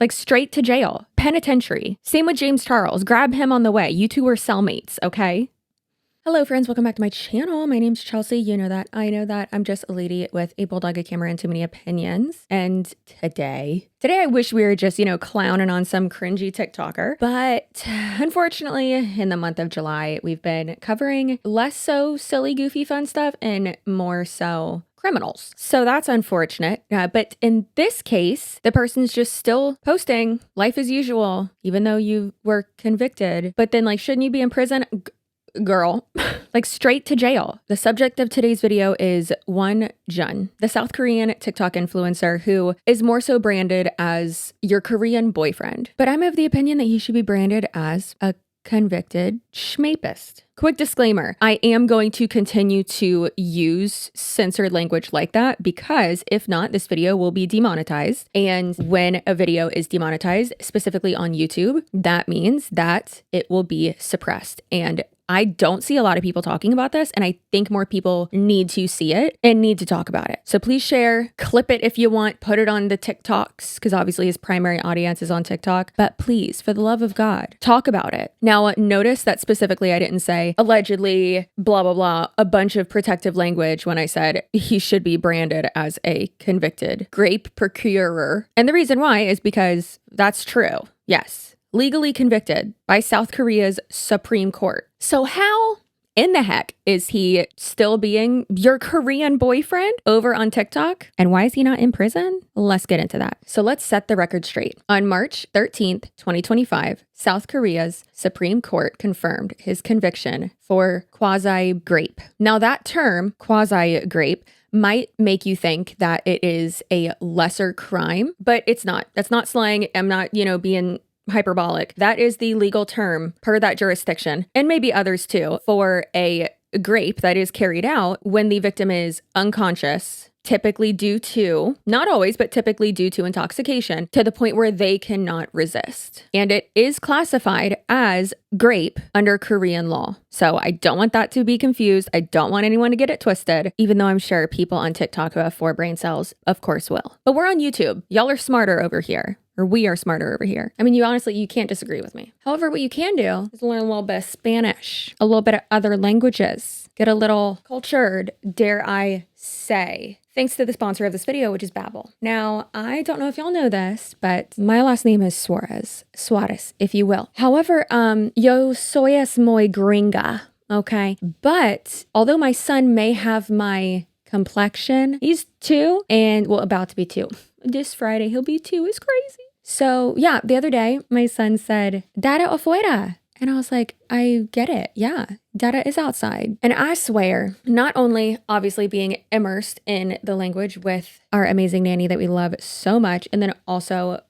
Like straight to jail, penitentiary. Same with James Charles. Grab him on the way. You two are cellmates, okay? Hello friends, welcome back to my channel. My name's Chelsea. You know that. I know that. I'm just a lady with a bulldog, a camera, and too many opinions. And today I wish we were just, clowning on some cringy TikToker. But unfortunately, in the month of July, we've been covering less so silly, goofy, fun stuff and more so criminals. So that's unfortunate. But in this case, the person's just still posting life as usual, even though you were convicted. But then shouldn't you be in prison? Girl, straight to jail. The subject of today's video is Won Jun, the South Korean TikTok influencer who is more so branded as your Korean boyfriend. But I'm of the opinion that he should be branded as a convicted schmapist. Quick disclaimer, I am going to continue to use censored language like that because if not, this video will be demonetized. And when a video is demonetized, specifically on YouTube, that means that it will be suppressed. And I don't see a lot of people talking about this, and I think more people need to see it and need to talk about it. So please share, clip it if you want, put it on the TikToks, because obviously his primary audience is on TikTok. But please, for the love of God, talk about it. Now, notice that specifically I didn't say allegedly, blah, blah, blah, a bunch of protective language when I said he should be branded as a convicted grape procurer. And the reason why is because that's true. Yes. Legally convicted by South Korea's Supreme Court. So how in the heck is he still being your Korean boyfriend over on TikTok? And why is he not in prison? Let's get into that. So let's set the record straight. On March 13th, 2025, South Korea's Supreme Court confirmed his conviction for quasi-grape. Now that term, quasi-grape, might make you think that it is a lesser crime, but it's not. That's not slang. I'm not, being hyperbolic. That is the legal term per that jurisdiction, and maybe others too, for a grape that is carried out when the victim is unconscious, typically due to, not always, but typically due to intoxication, to the point where they cannot resist. And it is classified as grape under Korean law. So I don't want that to be confused. I don't want anyone to get it twisted, even though I'm sure people on TikTok who have 4 brain cells, of course, will. But we're on YouTube. Y'all are smarter over here. Or we are smarter over here. I mean, you can't disagree with me. However, what you can do is learn a little bit of Spanish, a little bit of other languages, get a little cultured, dare I say. Thanks to the sponsor of this video, which is Babbel. Now, I don't know if y'all know this, but my last name is Suarez, if you will. However, yo soy es muy gringa, okay? But although my son may have my complexion, he's 2 and, about to be 2. This Friday, he'll be 2. It's crazy. So yeah, the other day, my son said, Dada afuera. And I was like, I get it. Yeah, Dada is outside. And I swear, not only obviously being immersed in the language with our amazing nanny that we love so much, and then also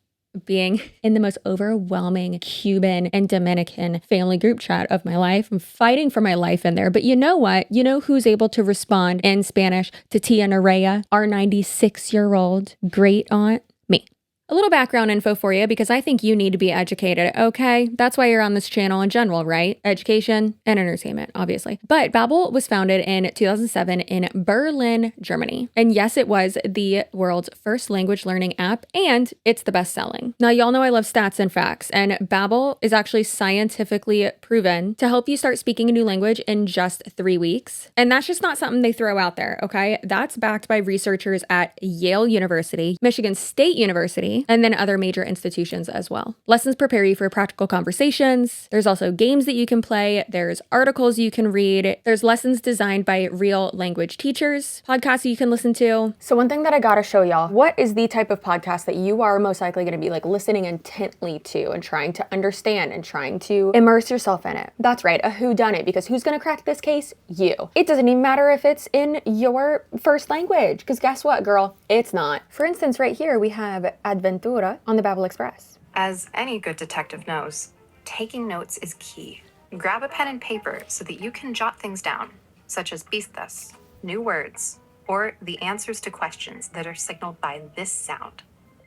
being in the most overwhelming Cuban and Dominican family group chat of my life. I'm fighting for my life in there. But you know what? You know who's able to respond in Spanish to Tia Nerea, our 96-year-old great aunt? Me. A little background info for you because I think you need to be educated, okay? That's why you're on this channel in general, right? Education and entertainment, obviously. But Babbel was founded in 2007 in Berlin, Germany. And yes, it was the world's first language learning app, and it's the best selling. Now, y'all know I love stats and facts, and Babbel is actually scientifically proven to help you start speaking a new language in just 3 weeks. And that's just not something they throw out there, okay? That's backed by researchers at Yale University, Michigan State University, and then other major institutions as well. Lessons prepare you for practical conversations. There's also games that you can play. There's articles you can read. There's lessons designed by real language teachers, podcasts you can listen to. So one thing that I gotta show y'all, what is the type of podcast that you are most likely gonna be listening intently to and trying to understand and trying to immerse yourself in it? That's right, a whodunit, because who's gonna crack this case? You. It doesn't even matter if it's in your first language, because guess what, girl? It's not. For instance, right here, we have Adventura on the Babbel Express. As any good detective knows, taking notes is key. Grab a pen and paper so that you can jot things down, such as pistas, new words, or the answers to questions that are signaled by this sound.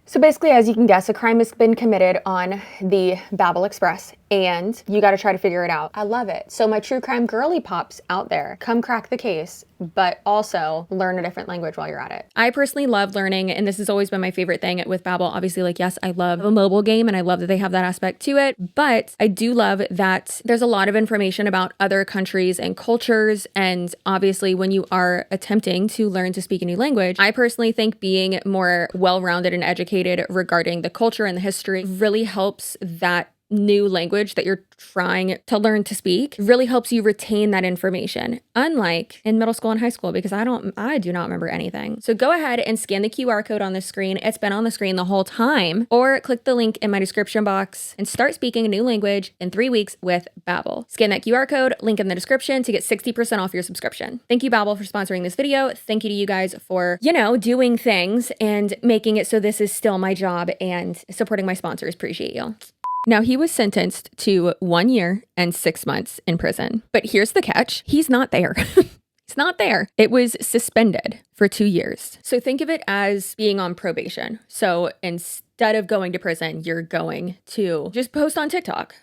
So basically, as you can guess, a crime has been committed on the Babbel Express, and you got to try to figure it out. I love it. So my true crime girly pops out there, come crack the case, but also learn a different language while you're at it. I personally love learning, and this has always been my favorite thing with Babbel. Obviously, like, yes, I love a mobile game and I love that they have that aspect to it, but I do love that there's a lot of information about other countries and cultures. And obviously, when you are attempting to learn to speak a new language, I personally think being more well-rounded and educated regarding the culture and the history really helps that new language that you're trying to learn to speak, really helps you retain that information, unlike in middle school and high school, because I do not remember anything. So go ahead and scan the QR code on the screen. It's been on the screen the whole time, or click the link in my description box and start speaking a new language in 3 weeks with Babbel. Scan that QR code, link in the description to get 60% off your subscription. Thank you, Babbel, for sponsoring this video. Thank you to you guys for, doing things and making it so this is still my job, and supporting my sponsors. Appreciate you. Now, he was sentenced to 1 year and 6 months in prison. But here's the catch. He's not there. He's not there. It was suspended for 2 years. So think of it as being on probation. So instead of going to prison, you're going to just post on TikTok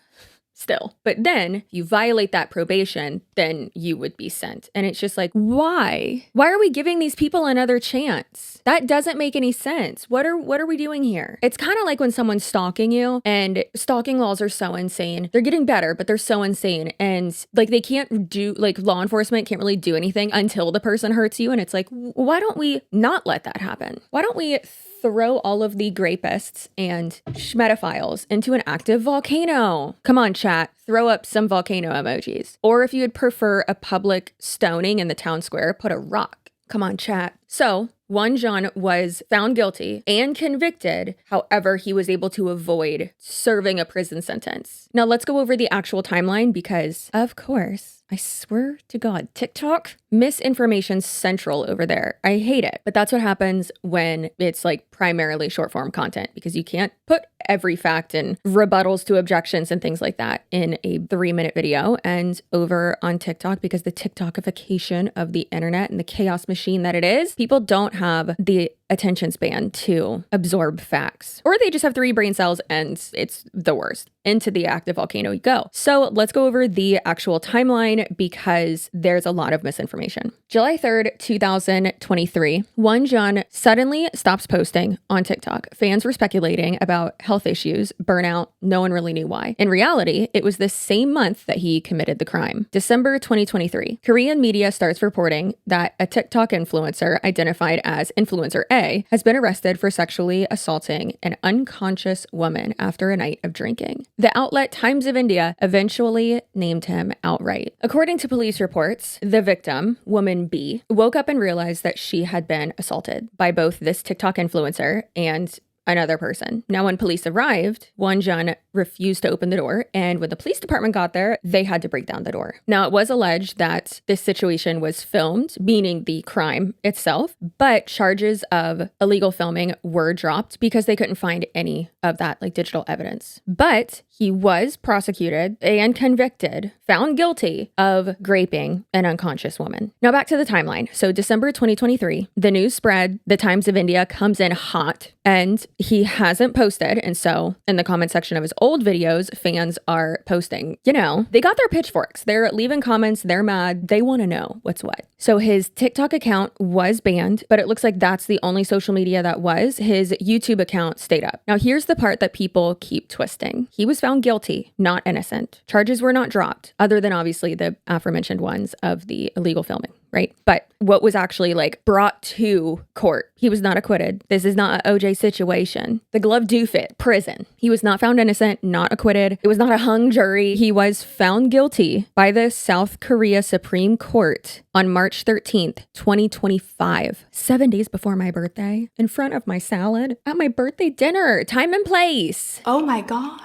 still. But then if you violate that probation, then you would be sent. And it's just like, why? Why are we giving these people another chance? That doesn't make any sense. What are we doing here? It's kind of like when someone's stalking you, and stalking laws are so insane. They're getting better, but they're so insane. And like, they can't do, like, law enforcement can't really do anything until the person hurts you. And it's like, why don't we not let that happen? Why don't we throw all of the grapists and schmetophiles into an active volcano? Come on, chat. Throw up some volcano emojis. Or if you would prefer a public stoning in the town square, put a rock. Come on, chat. So Won Jun was found guilty and convicted. However, he was able to avoid serving a prison sentence. Now let's go over the actual timeline, because of course, I swear to God, TikTok, misinformation central over there. I hate it, but that's what happens when it's like primarily short form content, because you can't put every fact and rebuttals to objections and things like that in a 3-minute video. And over on TikTok, because the TikTokification of the internet and the chaos machine that it is, people don't have the attention span to absorb facts, or they just have 3 brain cells and it's the worst. Into the active volcano you go. So let's go over the actual timeline, because there's a lot of misinformation. July 3rd, 2023, Won Jun suddenly stops posting on TikTok. Fans were speculating about health issues, burnout. No one really knew why. In reality, it was the same month that he committed the crime. December 2023, Korean media starts reporting that a TikTok influencer identified as Influencer A has been arrested for sexually assaulting an unconscious woman after a night of drinking. The outlet Times of India eventually named him outright. According to police reports, the victim, woman B, woke up and realized that she had been assaulted by both this TikTok influencer and another person. Now, when police arrived, Won Jun refused to open the door, and when the police department got there, they had to break down the door. Now, it was alleged that this situation was filmed, meaning the crime itself, but charges of illegal filming were dropped because they couldn't find any of that like digital evidence. But he was prosecuted and convicted, found guilty of graping an unconscious woman. Now, back to the timeline. So December 2023, the news spread, the Times of India comes in hot, and he hasn't posted. And so in the comment section of his old videos, fans are posting, they got their pitchforks. They're leaving comments. They're mad. They want to know what's what. So his TikTok account was banned, but it looks like that's the only social media that was. His YouTube account stayed up. Now, here's the part that people keep twisting. He was found guilty, not innocent. Charges were not dropped, other than obviously the aforementioned ones of the illegal filming, right? But what was actually like brought to court, he was not acquitted. This is not an OJ situation. The glove do fit. Prison. He was not found innocent, not acquitted. It was not a hung jury. He was found guilty by the South Korea Supreme Court on March 13th, 2025, 7 days before my birthday, in front of my salad at my birthday dinner. Time and place. Oh my God.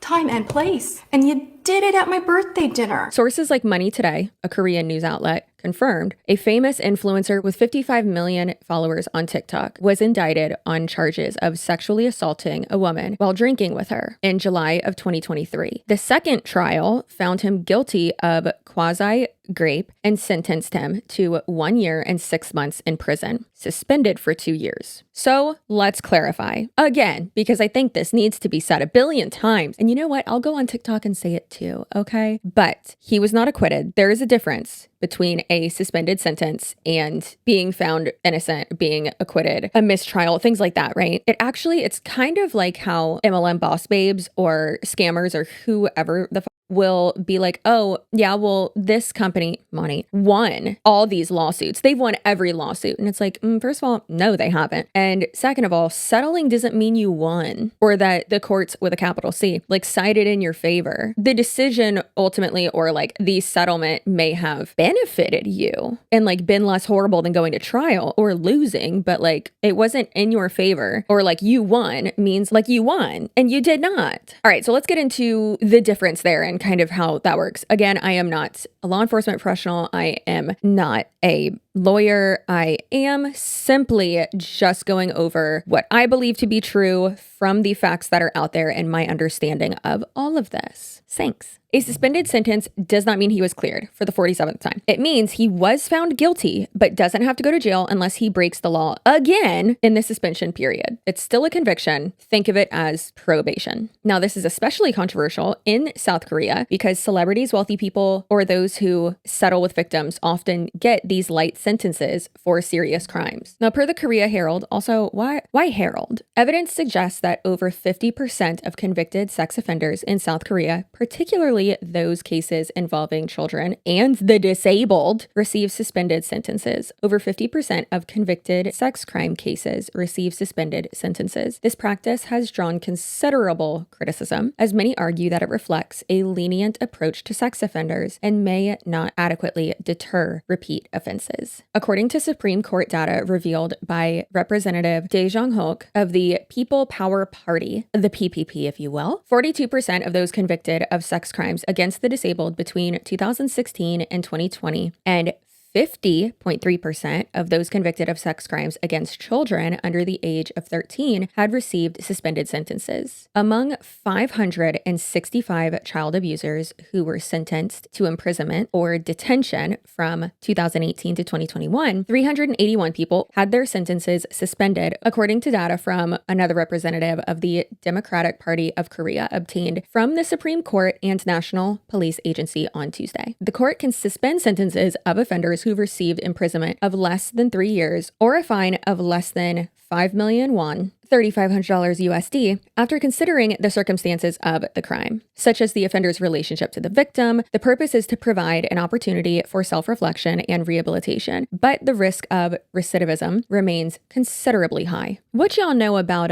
Time and place. And you did it at my birthday dinner. Sources like Money Today, a Korean news outlet, confirmed, a famous influencer with 55 million followers on TikTok was indicted on charges of sexually assaulting a woman while drinking with her in July of 2023. The second trial found him guilty of quasi-rape and sentenced him to 1 year and 6 months in prison, suspended for 2 years. So let's clarify again, because I think this needs to be said a billion times. And you know what? I'll go on TikTok and say it too, okay? But he was not acquitted. There is a difference between a suspended sentence and being found innocent, being acquitted, a mistrial, things like that, right? It's kind of like how MLM boss babes or scammers or whoever the will be like, oh, yeah, well, this company, Money, won all these lawsuits. They've won every lawsuit. And it's like, first of all, no, they haven't. And second of all, settling doesn't mean you won or that the courts with a capital C, like, sided in your favor. The decision ultimately, or like the settlement may have benefited you and like been less horrible than going to trial or losing, but like it wasn't in your favor, or like you won means like you won and you did not. All right, so let's get into the difference there and kind of how that works. Again, I am not a law enforcement professional. I am not a lawyer. I am simply just going over what I believe to be true from the facts that are out there and my understanding of all of this. Thanks. A suspended sentence does not mean he was cleared for the 47th time. It means he was found guilty, but doesn't have to go to jail unless he breaks the law again in the suspension period. It's still a conviction. Think of it as probation. Now, this is especially controversial in South Korea because celebrities, wealthy people, or those who settle with victims often get these light sentences for serious crimes. Now, per the Korea Herald, also, why Herald? Evidence suggests that over 50% of convicted sex offenders in South Korea, particularly those cases involving children and the disabled, receive suspended sentences. Over 50% of convicted sex crime cases receive suspended sentences. This practice has drawn considerable criticism, as many argue that it reflects a lenient approach to sex offenders and may not adequately deter repeat offenses. According to Supreme Court data revealed by Representative Dae Jong-hook of the People Power Party, the PPP if you will, 42% of those convicted of sex crimes against the disabled between 2016 and 2020, and 50.3% of those convicted of sex crimes against children under the age of 13 had received suspended sentences. Among 565 child abusers who were sentenced to imprisonment or detention from 2018 to 2021, 381 people had their sentences suspended, according to data from another representative of the Democratic Party of Korea obtained from the Supreme Court and National Police Agency on Tuesday. The court can suspend sentences of offenders who received imprisonment of less than 3 years or a fine of less than 5 million won, $3,500 USD, after considering the circumstances of the crime, such as the offender's relationship to the victim. The purpose is to provide an opportunity for self-reflection and rehabilitation, but the risk of recidivism remains considerably high. What y'all know about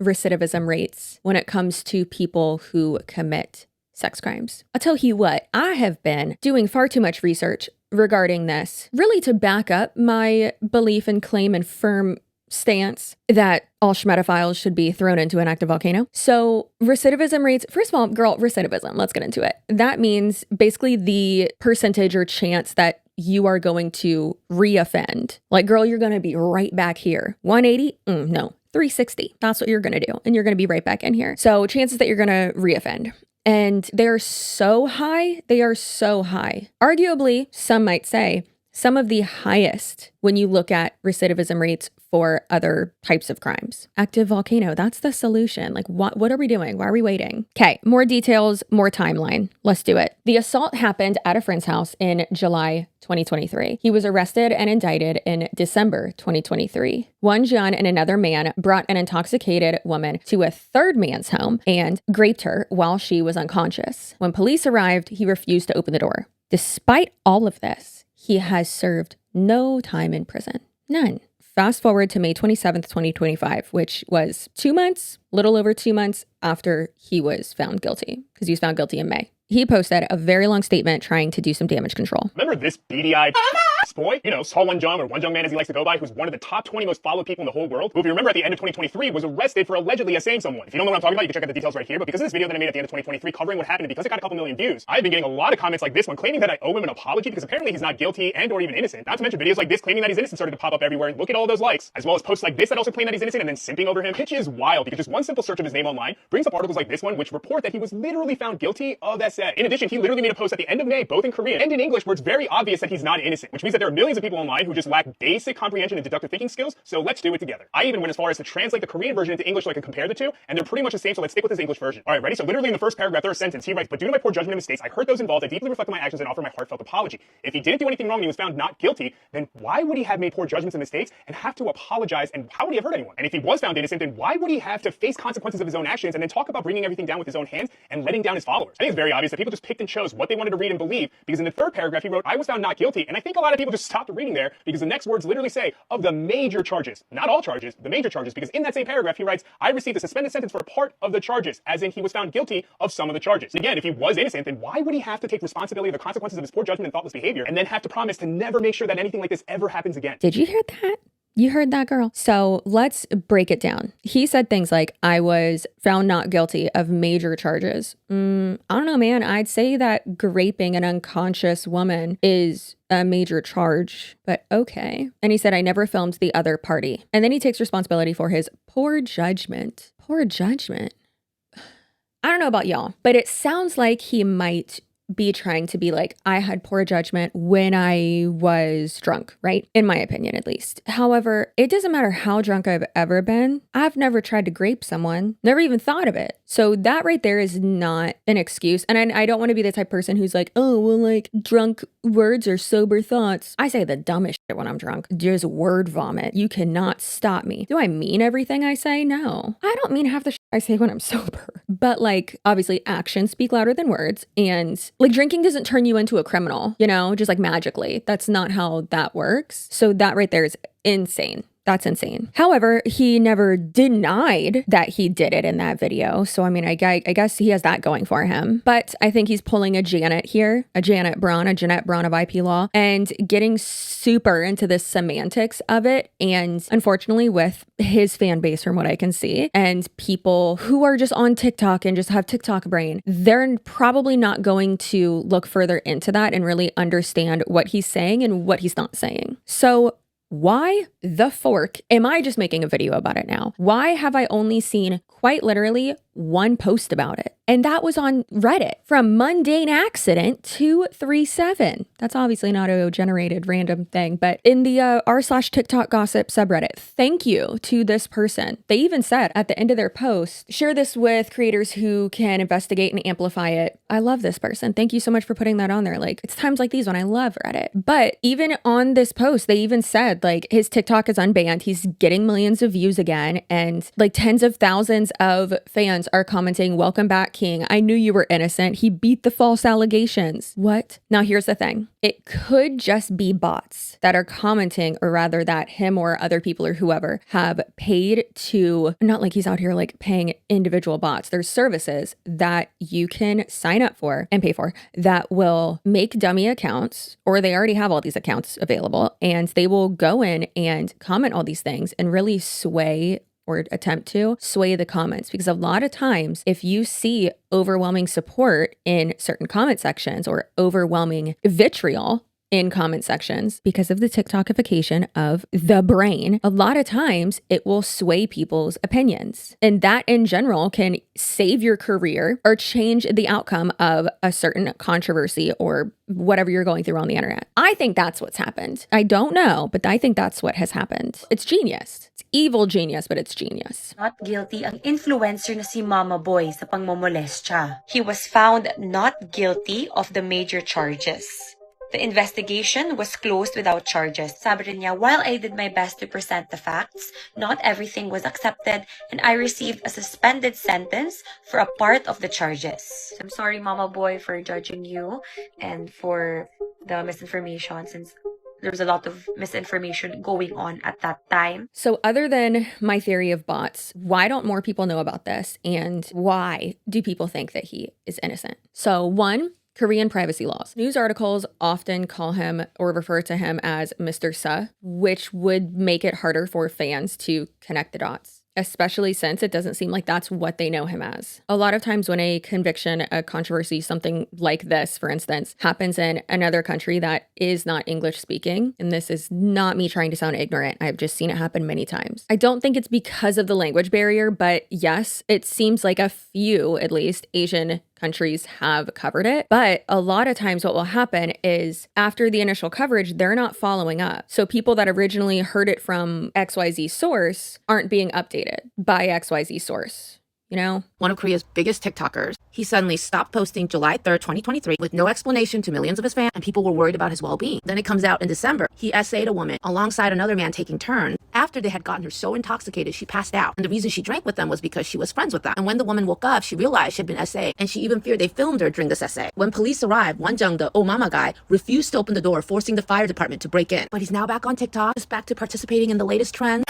recidivism rates when it comes to people who commit sex crimes? I'll tell you what, I have been doing far too much research regarding this, really to back up my belief and claim and firm stance that all schmetophiles should be thrown into an active volcano. So recidivism rates, first of all, girl, recidivism, let's get into it. That means basically the percentage or chance that you are going to reoffend. Like, girl, you're going to be right back here. 180? No. 360. That's what you're going to do. And you're going to be right back in here. So chances that you're going to reoffend. And they are so high. They are so high. Arguably, some might say, some of the highest when you look at recidivism rates for other types of crimes. Active volcano, that's the solution. Like, what are we doing? Why are we waiting? Okay, more details, more timeline. Let's do it. The assault happened at a friend's house in July 2023. He was arrested and indicted in December 2023. One Jian and another man brought an intoxicated woman to a third man's home and raped her while she was unconscious. When police arrived, he refused to open the door. Despite all of this, he has served no time in prison. None. Fast forward to May 27th, 2025, which was 2 months, little over 2 months after he was found guilty, because he was found guilty in May. He posted a very long statement trying to do some damage control. Remember this beady-eyed This boy, you know, Saul One Jung, or One Jung Man as he likes to go by, who's one of the top 20 most followed people in the whole world, who, if you remember, at the end of 2023 was arrested for allegedly assaying someone. If you don't know what I'm talking about, you can check out the details right here, but because of this video that I made at the end of 2023 covering what happened, and because it got a couple million views, I've been getting a lot of comments like this one claiming that I owe him an apology because apparently he's not guilty and or even innocent. Not to mention videos like this claiming that he's innocent started to pop up everywhere. Look at all those likes, as well as posts like this that also claim that he's innocent and then simping over him, which is wild because just one simple search of his name online brings up articles like this one which report that he was literally found guilty of essay. In addition, he literally made a post at the end of May, both in Korean and in English, where it's very obvious that he's not innocent, which means that there are millions of people online who just lack basic comprehension and deductive thinking skills, so let's do it together. I even went as far as to translate the Korean version into English so I can compare the two, and they're pretty much the same, so let's stick with his English version. Alright, ready? So literally in the first paragraph, there's a sentence. He writes, "But due to my poor judgment and mistakes, I hurt those involved, I deeply reflect on my actions and offer my heartfelt apology." If he didn't do anything wrong and he was found not guilty, then why would he have made poor judgments and mistakes and have to apologize, and how would he have hurt anyone? And if he was found innocent, then why would he have to face consequences of his own actions and then talk about bringing everything down with his own hands and letting down his followers? I think it's very obvious that people just picked and chose what they wanted to read and believe, because in the third paragraph he wrote, "I was found not guilty," and I think a lot of people just stopped reading there because the next words literally say, "of the major charges." Not all charges, the major charges, because in that same paragraph he writes, "I received a suspended sentence for a part of the charges," as in he was found guilty of some of the charges. And again, if he was innocent, then why would he have to take responsibility of the consequences of his poor judgment and thoughtless behavior and then have to promise to never make sure that anything like this ever happens again? Did you hear that? You heard that, girl. So let's break it down. He said things like, "I was found not guilty of major charges." I don't know, man. I'd say that raping an unconscious woman is a major charge, but okay. And he said, "I never filmed the other party." And then he takes responsibility for his poor judgment. Poor judgment. I don't know about y'all, but it sounds like he might be trying to be like, I had poor judgment when I was drunk, right? In my opinion, at least. However, it doesn't matter how drunk I've ever been. I've never tried to grape someone, never even thought of it. So that right there is not an excuse. And I don't want to be the type of person who's like, oh, well, like drunk words or sober thoughts. I say the dumbest shit when I'm drunk. Just word vomit. You cannot stop me. Do I mean everything I say? No. I don't mean half the shit I say when I'm sober. But like, obviously actions speak louder than words. And like drinking doesn't turn you into a criminal, you know, just like magically. That's not how that works. So that right there is insane. That's insane. However, he never denied that he did it in that video. So, I mean, I guess he has that going for him. But I think he's pulling a Janet here, a Jeanette Braun of IP Law, and getting super into the semantics of it. And unfortunately, with his fan base, from what I can see, and people who are just on TikTok and just have TikTok brain, they're probably not going to look further into that and really understand what he's saying and what he's not saying. So, why the fork am I just making a video about it now? Why have I only seen quite literally one post about it? And that was on Reddit, from Mundane Accident 237. That's obviously not a generated random thing, but in the r/TikTok gossip subreddit. Thank you to this person. They even said at the end of their post, share this with creators who can investigate and amplify it. I love this person. Thank you so much for putting that on there. Like, it's times like these when I love Reddit. But even on this post, they even said like his TikTok is unbanned. He's getting millions of views again. And like tens of thousands of fans are commenting, "Welcome back, King. I knew you were innocent. He beat the false allegations." What? Now here's the thing. It could just be bots that are commenting, or rather that him or other people or whoever have paid to, not like he's out here like paying individual bots. There's services that you can sign up for and pay for that will make dummy accounts, or they already have all these accounts available, and they will go in and comment all these things and really sway or attempt to sway the comments. Because a lot of times, if you see overwhelming support in certain comment sections or overwhelming vitriol in comment sections because of the TikTokification of the brain, a lot of times it will sway people's opinions. And that in general can save your career or change the outcome of a certain controversy or whatever you're going through on the internet. I think that's what's happened. I don't know, but I think that's what has happened. It's genius. It's evil genius, but it's genius. Not guilty ang influencer na si Mama Boy sa pangmomolestya. He was found not guilty of the major charges. The investigation was closed without charges. Sabi rin niya, while I did my best to present the facts, not everything was accepted, and I received a suspended sentence for a part of the charges. I'm sorry, Mama Boy, for judging you and for the misinformation, since there was a lot of misinformation going on at that time. So other than my theory of bots, why don't more people know about this? And why do people think that he is innocent? So one, Korean privacy laws. News articles often call him or refer to him as Mr. Suh, which would make it harder for fans to connect the dots, especially since it doesn't seem like that's what they know him as. A lot of times when a conviction, a controversy, something like this, for instance, happens in another country that is not English speaking, and this is not me trying to sound ignorant, I've just seen it happen many times. I don't think it's because of the language barrier, but yes, it seems like a few, at least, Asian countries have covered it. But a lot of times what will happen is after the initial coverage, they're not following up. So people that originally heard it from XYZ source aren't being updated by XYZ source. You know? One of Korea's biggest TikTokers, he suddenly stopped posting July 3rd, 2023 with no explanation to millions of his fans, and people were worried about his well-being. Then it comes out in December, he essayed a woman alongside another man taking turns. After they had gotten her so intoxicated, she passed out. And the reason she drank with them was because she was friends with them. And when the woman woke up, she realized she had been essayed, and she even feared they filmed her during this essay. When police arrived, Won Jung, the oh mama guy, refused to open the door, forcing the fire department to break in. But he's now back on TikTok, is back to participating in the latest trend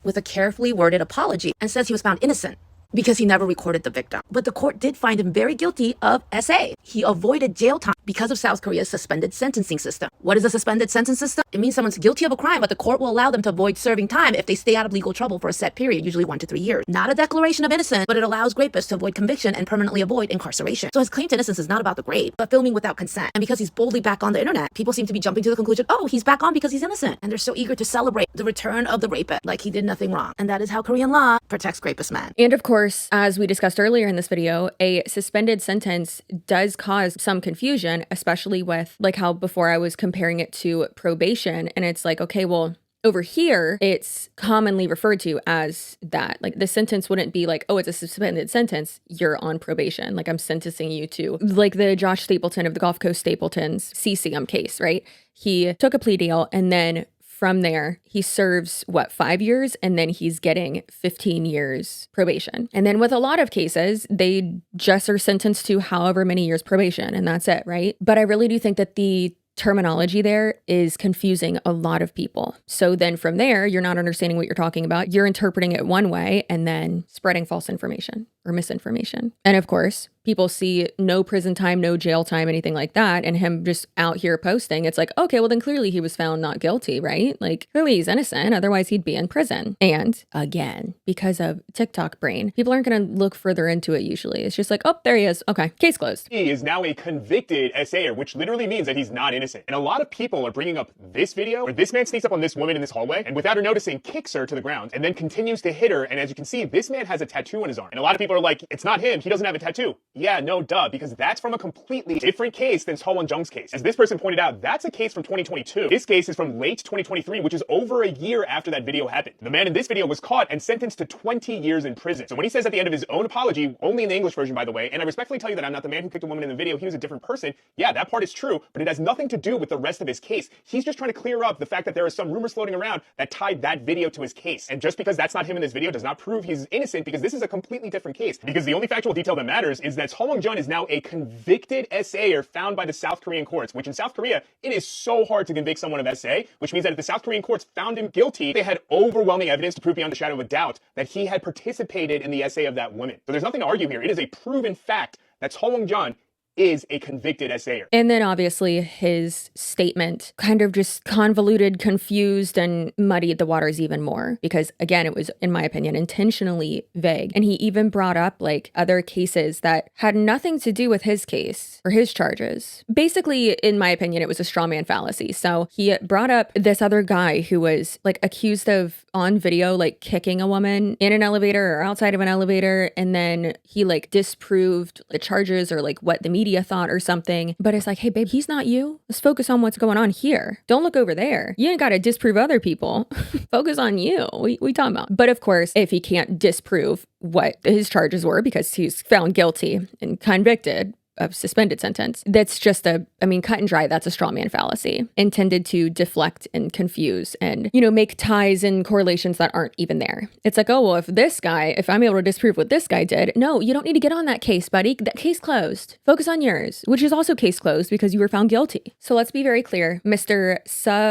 with a carefully worded apology, and says he was found innocent because he never recorded the victim. But the court did find him very guilty of SA. He avoided jail time because of South Korea's suspended sentencing system. What is a suspended sentence system? It means someone's guilty of a crime, but the court will allow them to avoid serving time if they stay out of legal trouble for a set period, usually 1 to 3 years. Not a declaration of innocence, but it allows rapists to avoid conviction and permanently avoid incarceration. So his claim to innocence is not about the rape, but filming without consent. And because he's boldly back on the internet, people seem to be jumping to the conclusion, oh, he's back on because he's innocent. And they're so eager to celebrate the return of the rapist, like he did nothing wrong. And that is how Korean law protects rapist men. And of course, as we discussed earlier in this video, a suspended sentence does cause some confusion, especially with like how before I was comparing it to probation. And it's like, okay, well, over here, it's commonly referred to as that. Like the sentence wouldn't be like, oh, it's a suspended sentence. You're on probation. Like I'm sentencing you to like the Josh Stapleton of the Gulf Coast Stapletons CCM case, right? He took a plea deal and then from there, he serves, 5 years? And then he's getting 15 years probation. And then with a lot of cases, they just are sentenced to however many years probation, and that's it, right? But I really do think that the terminology there is confusing a lot of people. So then from there, you're not understanding what you're talking about. You're interpreting it one way and then spreading false information or misinformation. And of course, people see no prison time, no jail time, anything like that, and him just out here posting. It's like, okay, well then clearly he was found not guilty, right? Like clearly he's innocent, otherwise he'd be in prison. And again, because of TikTok brain, people aren't going to look further into it usually. It's just like, oh, there he is. Okay, case closed. He is now a convicted SAer, which literally means that he's not innocent. And a lot of people are bringing up this video where this man sneaks up on this woman in this hallway and without her noticing kicks her to the ground and then continues to hit her. And as you can see, this man has a tattoo on his arm. And a lot of people are like, it's not him. He doesn't have a tattoo. Yeah, no, duh, because that's from a completely different case than Won Jung's case. As this person pointed out, that's a case from 2022. This case is from late 2023, which is over a year after that video happened. The man in this video was caught and sentenced to 20 years in prison. So when he says at the end of his own apology, only in the English version, by the way, and I respectfully tell you that I'm not the man who kicked a woman in the video, he was a different person. Yeah, that part is true, but it has nothing to do with the rest of his case. He's just trying to clear up the fact that there are some rumors floating around that tied that video to his case. And just because that's not him in this video does not prove he's innocent, because this is a completely different case. Because the only factual detail that matters is that Won Jung is now a convicted SAer found by the South Korean courts, which in South Korea, it is so hard to convict someone of SA, which means that if the South Korean courts found him guilty, they had overwhelming evidence to prove beyond the shadow of a doubt that he had participated in the SA of that woman. So there's nothing to argue here. It is a proven fact that Won Jung is a convicted SAer. And then obviously his statement kind of just convoluted, confused, and muddied the waters even more because, again, it was, in my opinion, intentionally vague. And he even brought up like other cases that had nothing to do with his case or his charges. Basically, in my opinion, it was a straw man fallacy. So he brought up this other guy who was like accused of on video like kicking a woman in an elevator or outside of an elevator, and then he like disproved the charges or like what the media thought or something. But it's like, hey babe, he's not you. Let's focus on what's going on here. Don't look over there. You ain't got to disprove other people. Focus on you. We talking about. But of course, if he can't disprove what his charges were because he's found guilty and convicted of suspended sentence, that's just cut and dry, that's a straw man fallacy intended to deflect and confuse and, make ties and correlations that aren't even there. It's like, oh, well, if I'm able to disprove what this guy did, no, you don't need to get on that case, buddy. That case closed. Focus on yours, which is also case closed because you were found guilty. So let's be very clear. Mr.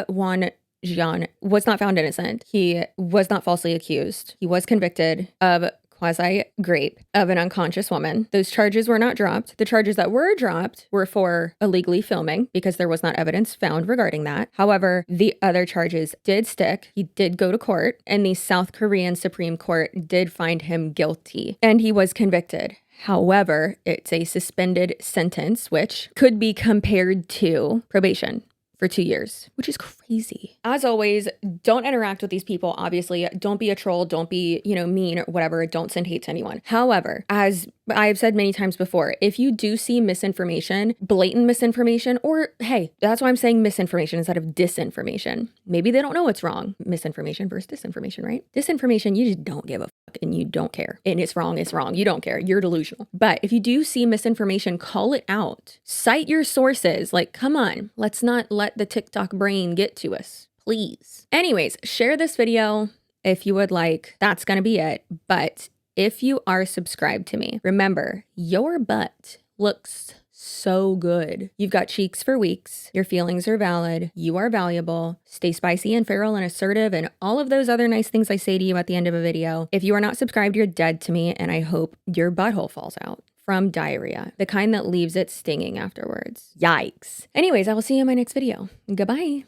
Won Jung was not found innocent. He was not falsely accused. He was convicted of quasi-grape of an unconscious woman. Those charges were not dropped. The charges that were dropped were for illegally filming because there was not evidence found regarding that. However, the other charges did stick. He did go to court, and the South Korean Supreme Court did find him guilty, and he was convicted. However, it's a suspended sentence, which could be compared to probation for 2 years, which is crazy. As always, don't interact with these people. Obviously, don't be a troll. Don't be, mean or whatever. Don't send hate to anyone. However, as I've said many times before, if you do see misinformation, blatant misinformation, or hey, that's why I'm saying misinformation instead of disinformation. Maybe they don't know what's wrong. Misinformation versus disinformation, right? Disinformation, you just don't give a fuck and you don't care. And it's wrong, it's wrong. You don't care. You're delusional. But if you do see misinformation, call it out. Cite your sources. Like, come on, let's not let the TikTok brain get to us, please. Anyways, share this video if you would like. That's going to be it. But if you are subscribed to me, remember, your butt looks so good. You've got cheeks for weeks. Your feelings are valid. You are valuable. Stay spicy and feral and assertive and all of those other nice things I say to you at the end of a video. If you are not subscribed, you're dead to me, and I hope your butthole falls out from diarrhea, the kind that leaves it stinging afterwards. Yikes. Anyways, I will see you in my next video. Goodbye.